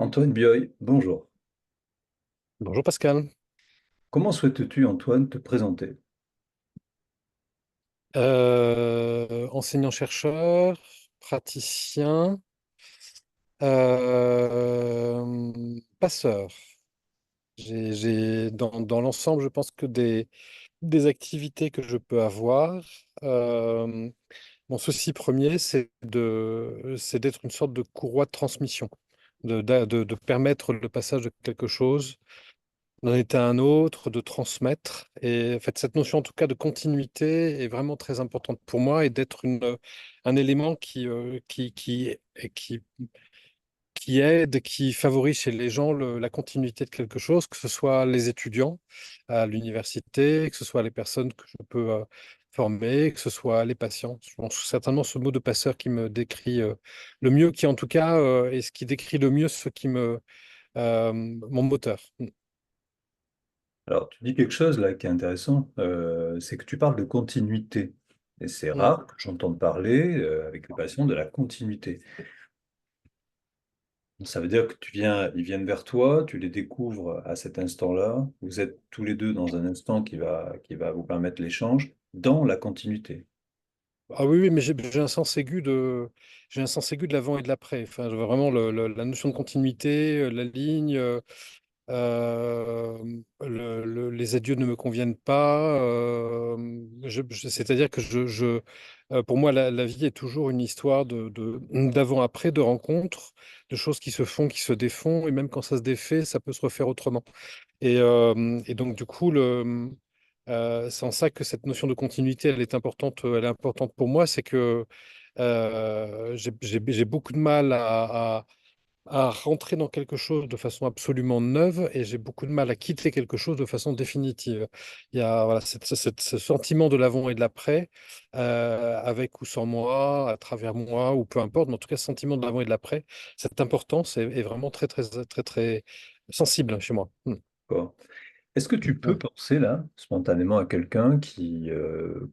Antoine Bioy, bonjour. Bonjour Pascal. Comment souhaites-tu, Antoine, te présenter? Enseignant-chercheur, praticien, passeur. Dans l'ensemble, je pense que des activités que je peux avoir. Mon souci premier, c'est d'être une sorte de courroie de transmission, de permettre le passage de quelque chose d'un état à un autre, de transmettre. Et en fait, cette notion, en tout cas, de continuité est vraiment très importante pour moi et d'être un élément qui aide, qui favorise chez les gens la continuité de quelque chose, que ce soit les étudiants à l'université, que ce soit les personnes que je peux former, que ce soit les patients. Je pense que certainement ce mot de passeur qui me décrit le mieux, qui en tout cas est ce qui décrit le mieux ce qui mon moteur. Alors, tu dis quelque chose là qui est intéressant, c'est que tu parles de continuité. Et c'est Mm. rare que j'entende parler avec les patients de la continuité. Ça veut dire que ils viennent vers toi, tu les découvres à cet instant-là, vous êtes tous les deux dans un instant qui va vous permettre l'échange dans la continuité. Ah oui, oui, mais j'ai un sens aigu de l'avant et de l'après. Enfin, vraiment la notion de continuité, la ligne, les adieux ne me conviennent pas. C'est-à-dire que pour moi, la vie est toujours une histoire d'avant-après, de rencontres, de choses qui se font, qui se défont, et même quand ça se défait, ça peut se refaire autrement. Et donc, du coup, c'est en ça que cette notion de continuité, elle est importante pour moi. C'est que j'ai beaucoup de mal à rentrer dans quelque chose de façon absolument neuve et j'ai beaucoup de mal à quitter quelque chose de façon définitive. Il y a voilà, ce sentiment de l'avant et de l'après, avec ou sans moi, à travers moi, ou peu importe, mais en tout cas, ce sentiment de l'avant et de l'après, cette importance est vraiment très, très, très, très sensible chez moi. Quoi. Est-ce que tu peux Mm. penser là, spontanément, à quelqu'un qui,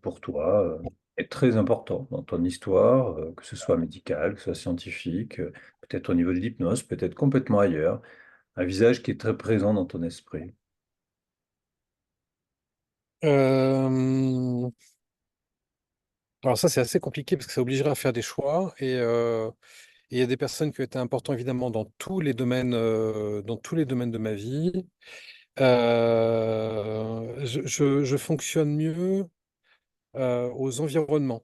pour toi, est très important dans ton histoire, que ce soit médical, que ce soit scientifique, peut-être au niveau de l'hypnose, peut-être complètement ailleurs, un visage qui est très présent dans ton esprit? Euh, alors ça, c'est assez compliqué parce que ça obligerait à faire des choix et il y a des personnes qui ont été importantes évidemment dans tous les domaines de ma vie. Je fonctionne mieux aux environnements.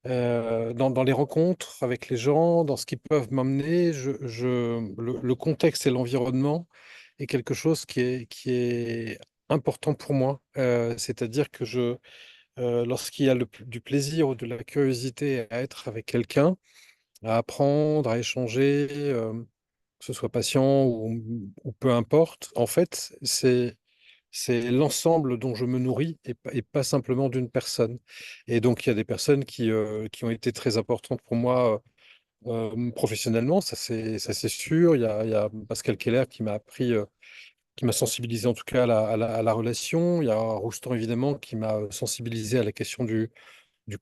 Dans les rencontres avec les gens, dans ce qu'ils peuvent m'emmener, le contexte et l'environnement est quelque chose qui est important pour moi. C'est-à-dire que lorsqu'il y a du plaisir ou de la curiosité à être avec quelqu'un, à apprendre, à échanger, que ce soit patient ou peu importe, en fait, c'est l'ensemble dont je me nourris et pas simplement d'une personne. Et donc, il y a des personnes qui ont été très importantes pour moi professionnellement, ça c'est sûr. Il y a Pascal Keller qui m'a appris, qui m'a sensibilisé en tout cas à la relation. Il y a Roustan évidemment qui m'a sensibilisé à la question du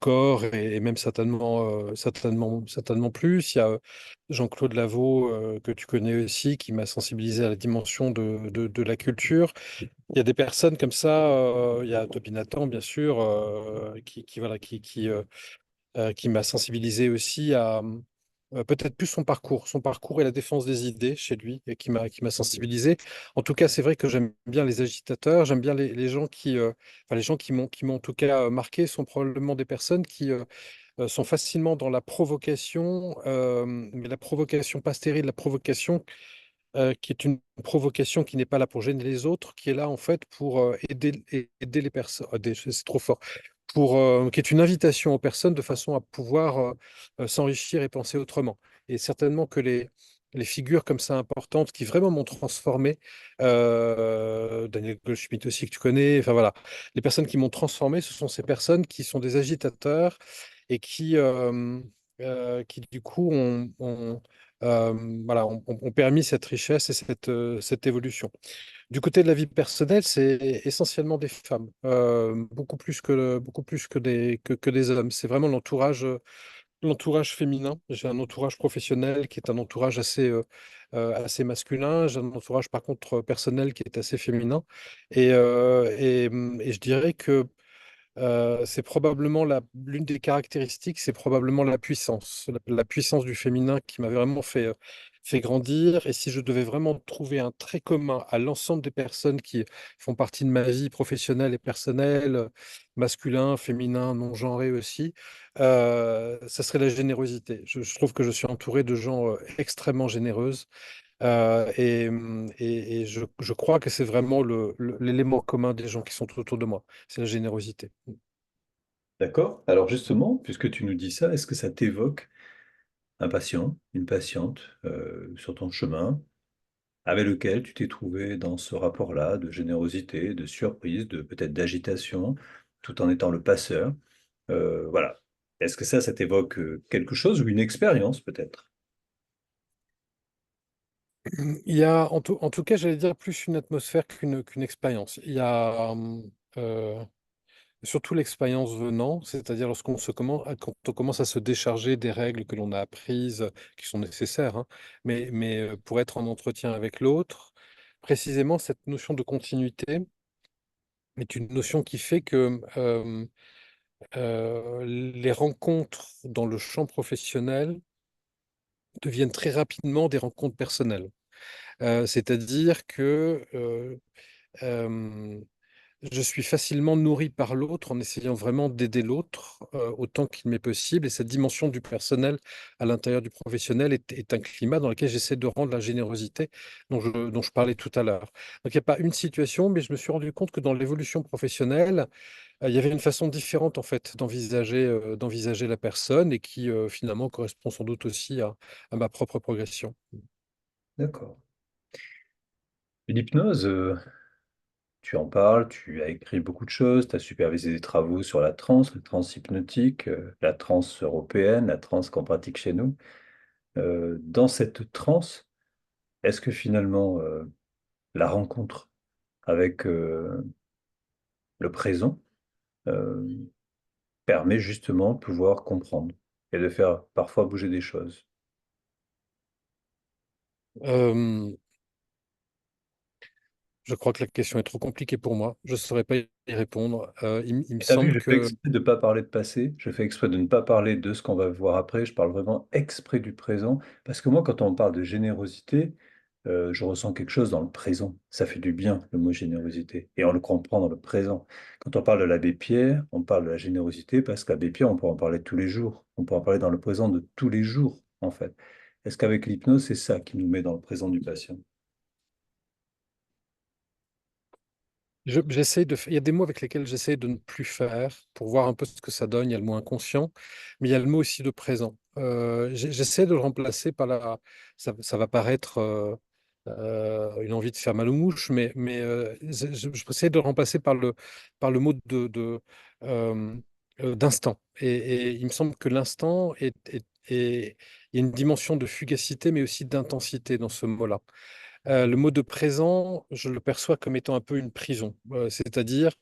corps et même certainement plus. Il y a Jean-Claude Lavaux que tu connais aussi qui m'a sensibilisé à la dimension de la culture. Il y a des personnes comme ça, il y a Toby Nathan, bien sûr, voilà, qui m'a sensibilisé aussi à peut-être plus son parcours et la défense des idées chez lui, et qui m'a sensibilisé. En tout cas, c'est vrai que j'aime bien les agitateurs, j'aime bien les gens enfin, les gens qui m'ont en tout cas marqué sont probablement des personnes qui sont facilement dans la provocation, mais la provocation pas stérile, la provocation qui est une provocation qui n'est pas là pour gêner les autres, qui est là en fait pour aider les personnes. C'est trop fort. Qui est une invitation aux personnes de façon à pouvoir s'enrichir et penser autrement. Et certainement que les figures comme ça importantes qui vraiment m'ont transformé, Daniel Goldschmidt aussi que tu connais, enfin voilà, les personnes qui m'ont transformé, ce sont ces personnes qui sont des agitateurs et qui du coup voilà, ont permis cette richesse et cette évolution. Du côté de la vie personnelle, c'est essentiellement des femmes, beaucoup plus que des hommes. C'est vraiment l'entourage féminin. J'ai un entourage professionnel qui est un entourage assez masculin. J'ai un entourage, par contre, personnel qui est assez féminin. Et je dirais que c'est probablement l'une des caractéristiques, c'est probablement la puissance, la puissance du féminin qui m'avait vraiment fait grandir. Et si je devais vraiment trouver un trait commun à l'ensemble des personnes qui font partie de ma vie professionnelle et personnelle, masculin, féminin, non-genré aussi, ça serait la générosité. Je trouve que je suis entouré de gens extrêmement généreuses. Et je crois que c'est vraiment l'élément commun des gens qui sont autour de moi, c'est la générosité. D'accord? Alors justement, puisque tu nous dis ça, est-ce que ça t'évoque un patient, une patiente sur ton chemin, avec lequel tu t'es trouvé dans ce rapport-là de générosité, de surprise, de peut-être d'agitation, tout en étant le passeur? Voilà. Est-ce que ça t'évoque quelque chose ou une expérience peut-être? Il y a en tout cas, j'allais dire plus une atmosphère qu'une expérience. Il y a euh, surtout l'expérience venant, c'est-à-dire quand on commence à se décharger des règles que l'on a apprises, qui sont nécessaires, hein, mais pour être en entretien avec l'autre, précisément cette notion de continuité est une notion qui fait que les rencontres dans le champ professionnel deviennent très rapidement des rencontres personnelles. C'est-à-dire que euh, je suis facilement nourri par l'autre en essayant vraiment d'aider l'autre autant qu'il m'est possible. Et cette dimension du personnel à l'intérieur du professionnel est un climat dans lequel j'essaie de rendre la générosité dont je parlais tout à l'heure. Donc il n'y a pas une situation, mais je me suis rendu compte que dans l'évolution professionnelle, il y avait une façon différente en fait d'envisager la personne et qui finalement correspond sans doute aussi à ma propre progression. D'accord. L'hypnose, tu en parles, tu as écrit beaucoup de choses, tu as supervisé des travaux sur la transe hypnotique, la transe européenne, la transe qu'on pratique chez nous. Dans cette transe, est-ce que finalement la rencontre avec le présent euh, permet justement de pouvoir comprendre et de faire parfois bouger des choses? Euh, je crois que la question est trop compliquée pour moi. Je ne saurais pas y répondre. Il me Et t'as vu, semble je fais que exprès de ne pas parler de passé, je fais exprès de ne pas parler de ce qu'on va voir après, je parle vraiment exprès du présent, parce que moi, quand on parle de générosité, je ressens quelque chose dans le présent. Ça fait du bien, le mot générosité, et on le comprend dans le présent. Quand on parle de l'abbé Pierre, on parle de la générosité, parce qu'abbé Pierre, on peut en parler tous les jours, on peut en parler dans le présent de tous les jours, en fait. Est-ce qu'avec l'hypnose, c'est ça qui nous met dans le présent du patient? il y a des mots avec lesquels j'essaie de ne plus faire pour voir un peu ce que ça donne. Il y a le mot inconscient, mais il y a le mot aussi de présent. J'essaie de le remplacer par ça va paraître une envie de faire mal aux mouches, j'essaie de le remplacer par le mot euh, d'instant. Et il me semble que l'instant il y a une dimension de fugacité, mais aussi d'intensité dans ce mot-là. Le mot de présent, je le perçois comme étant un peu une prison. C'est-à-dire,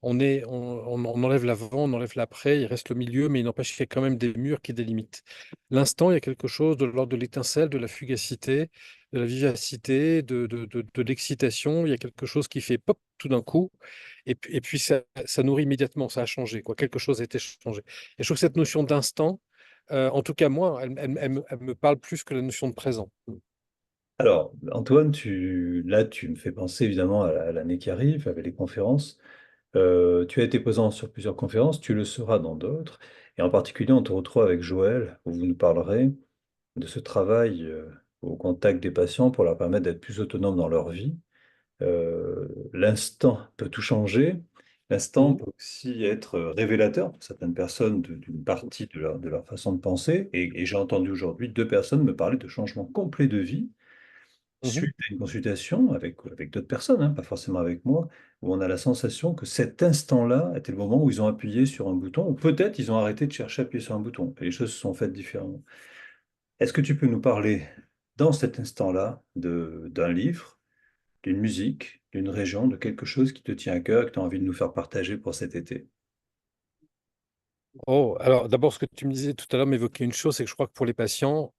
on enlève l'avant, on enlève l'après, il reste le milieu, mais il n'empêche qu'il y a quand même des murs qui délimitent. L'instant, il y a quelque chose de l'ordre de l'étincelle, de la fugacité, de la vivacité, de l'excitation. Il y a quelque chose qui fait pop tout d'un coup, et puis ça nourrit immédiatement, ça a changé, quoi. Quelque chose a été changé. Et je trouve que cette notion d'instant, en tout cas moi, elle me parle plus que la notion de présent. Alors, Antoine, là, tu me fais penser évidemment à l'année qui arrive, avec les conférences. Tu as été présent sur plusieurs conférences, tu le seras dans d'autres. Et en particulier, on te retrouve avec Joël, où vous nous parlerez de ce travail au contact des patients pour leur permettre d'être plus autonomes dans leur vie. L'instant peut tout changer. L'instant Mhm, peut aussi être révélateur pour certaines personnes d'une partie de leur façon de penser. Et j'ai entendu aujourd'hui deux personnes me parler de changements complets de vie mhm. suite à une consultation avec d'autres personnes, hein, pas forcément avec moi, où on a la sensation que cet instant-là était le moment où ils ont appuyé sur un bouton, ou peut-être ils ont arrêté de chercher à appuyer sur un bouton, et les choses se sont faites différemment. Est-ce que tu peux nous parler, dans cet instant-là, d'un livre, d'une musique, d'une région, de quelque chose qui te tient à cœur et que tu as envie de nous faire partager pour cet été? Oh, alors d'abord, ce que tu me disais tout à l'heure m'évoquait une chose, c'est que je crois que pour les patients,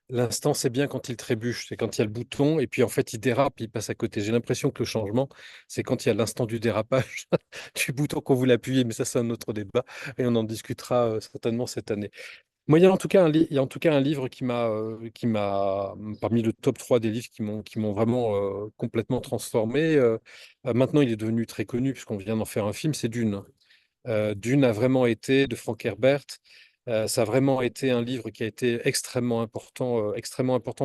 l'instant, c'est bien quand il trébuche, c'est quand il y a le bouton et puis en fait, il dérape, il passe à côté. J'ai l'impression que le changement, c'est quand il y a l'instant du dérapage du bouton qu'on voulait appuyer, mais ça, c'est un autre débat et on en discutera certainement cette année. Moi, il y a en tout cas il y a en tout cas un livre qui m'a, parmi le top 3 des livres qui m'ont vraiment complètement transformé. Maintenant, il est devenu très connu puisqu'on vient d'en faire un film, c'est Dune. Dune a vraiment été, de Frank Herbert, ça a vraiment été un livre qui a été extrêmement important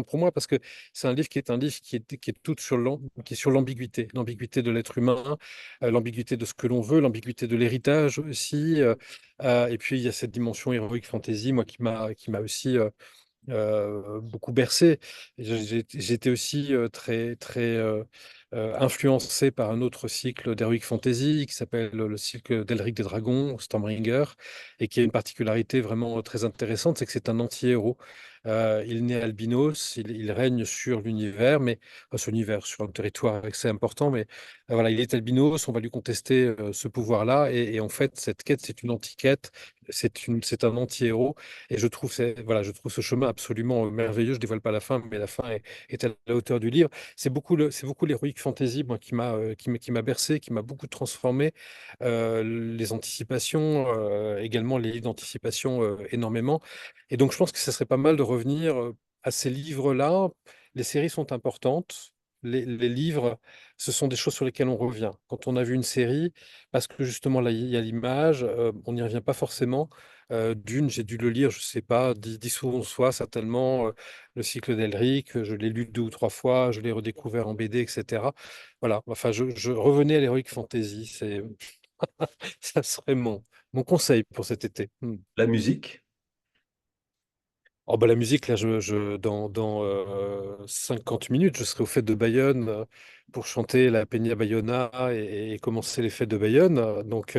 pour moi parce que c'est un livre qui est un livre qui est tout sur qui est sur l'ambiguïté, l'ambiguïté de l'être humain, l'ambiguïté de ce que l'on veut, l'ambiguïté de l'héritage aussi. Et puis il y a cette dimension héroïque fantasy, moi qui m'a aussi beaucoup bercé. J'étais aussi très influencé par un autre cycle d'Heroic Fantasy qui s'appelle le cycle d'Elric des Dragons, Stormbringer, et qui a une particularité vraiment très intéressante, c'est que c'est un anti-héros. Il naît albinos, il règne sur l'univers, mais sur l'univers, sur un territoire assez important, mais voilà, il est albinos, on va lui contester ce pouvoir-là, et en fait, cette quête, c'est une anti-quête, c'est un anti-héros. Et voilà, je trouve ce chemin absolument merveilleux. Je dévoile pas la fin, mais la fin est à la hauteur du livre. C'est beaucoup l'heroic fantasy, moi, qui m'a bercé, qui m'a beaucoup transformé. Les anticipations, également les livres d'anticipation, énormément. Et donc, je pense que ce serait pas mal de revenir à ces livres-là. Les séries sont importantes. Les livres, ce sont des choses sur lesquelles on revient. Quand on a vu une série, parce que justement, là, il y a l'image, on n'y revient pas forcément. Dune, j'ai dû le lire, je sais pas, 10 ou 11 fois, certainement. Le cycle d'Elric, je l'ai lu 2 ou 3 fois, je l'ai redécouvert en BD, etc. Voilà, enfin, je revenais à l'Heroic Fantasy. Ça serait mon conseil pour cet été. Hmm. La musique, Oh bah la musique, là, dans 50 minutes, je serai aux fêtes de Bayonne pour chanter la Peña Bayona et commencer les fêtes de Bayonne. Donc,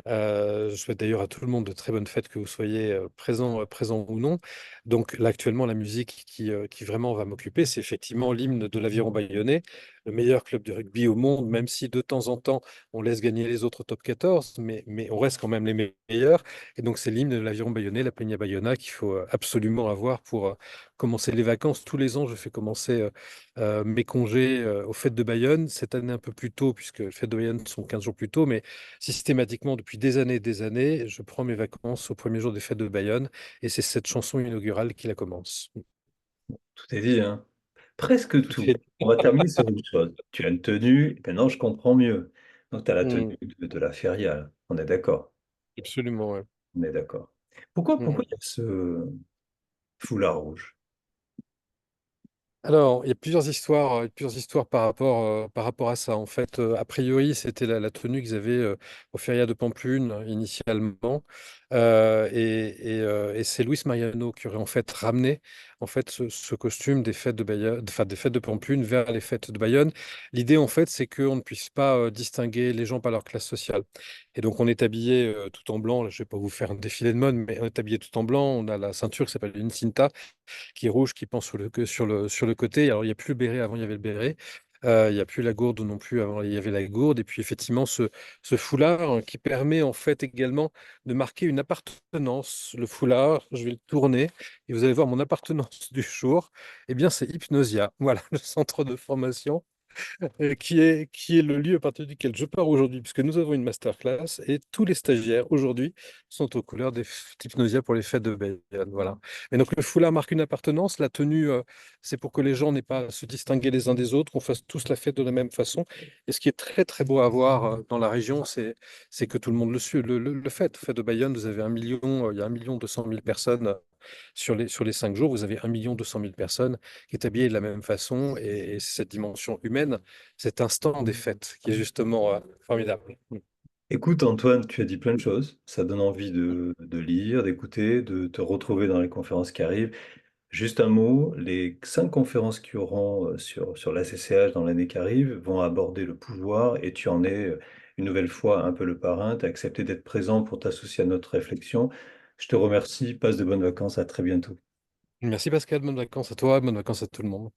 je souhaite d'ailleurs à tout le monde de très bonnes fêtes, que vous soyez présents ou non. Donc, là, actuellement, la musique qui vraiment va m'occuper, c'est effectivement l'hymne de l'Aviron Bayonnais, le meilleur club de rugby au monde, même si de temps en temps, on laisse gagner les autres top 14, mais on reste quand même les meilleurs. Et donc, c'est l'hymne de l'Aviron Bayonnais, la Peña Bayona, qu'il faut absolument avoir pour commencer les vacances. Tous les ans, je fais commencer mes congés aux fêtes de Bayonne. Cette année, un peu plus tôt, puisque les fêtes de Bayonne sont 15 jours plus tôt, mais systématiquement, depuis des années, je prends mes vacances au premier jour des fêtes de Bayonne. Et c'est cette chanson inaugurale qui la commence. tout est dit, hein. Presque Tout tout. est... On va terminer sur une chose. Tu as une tenue, et maintenant je comprends mieux. Donc tu as la tenue Mm, de la feria, là. On est d'accord. absolument, ouais. On est d'accord. Pourquoi Mm. il y a ce foulard rouge? Alors, il y a plusieurs histoires par rapport à ça. En fait, a priori, c'était la tenue qu'ils avaient au Feria de Pampelune initialement. Et c'est Luis Mariano qui aurait en fait ramené en fait, ce costume des fêtes de Bayonne, enfin, des fêtes de Pampelune vers les fêtes de Bayonne. L'idée, en fait, c'est qu'on ne puisse pas distinguer les gens par leur classe sociale. Et donc, on est habillé tout en blanc. Là, je ne vais pas vous faire un défilé de mode, mais on est habillé tout en blanc. On a la ceinture qui s'appelle une cinta qui est rouge, qui pend sur le côté. Alors, il n'y a plus le béret, avant il y avait le béret. Il n'y a plus la gourde non plus, avant il y avait la gourde. Et puis effectivement, ce foulard qui permet en fait également de marquer une appartenance. Le foulard, je vais le tourner et vous allez voir mon appartenance du jour. Eh bien, c'est Hypnosia. Voilà, le centre de formation qui est le lieu à partir duquel je pars aujourd'hui, puisque nous avons une masterclass et tous les stagiaires aujourd'hui sont aux couleurs des Hypnosia pour les fêtes de Bayonne. Voilà. Et donc le foulard marque une appartenance, la tenue, c'est pour que les gens n'aient pas à se distinguer les uns des autres, qu'on fasse tous la fête de la même façon. Et ce qui est très très beau à voir dans la région, c'est que tout le monde le fait. Fête de Bayonne, vous avez 1 million, il y a 1 200 000 personnes sur les 5 jours, vous avez 1 200 000 personnes qui est habillé de la même façon et c'est cette dimension humaine, cet instant des fêtes qui est justement formidable. Écoute, Antoine, tu as dit plein de choses. Ça donne envie de lire, d'écouter, de te retrouver dans les conférences qui arrivent. Juste un mot, les 5 conférences qui auront sur l'ACCH dans l'année qui arrive vont aborder le pouvoir et tu en es une nouvelle fois un peu le parrain. Tu as accepté d'être présent pour t'associer à notre réflexion. Je te remercie, passe de bonnes vacances, à très bientôt. Merci Pascal, bonnes vacances à toi, bonnes vacances à tout le monde.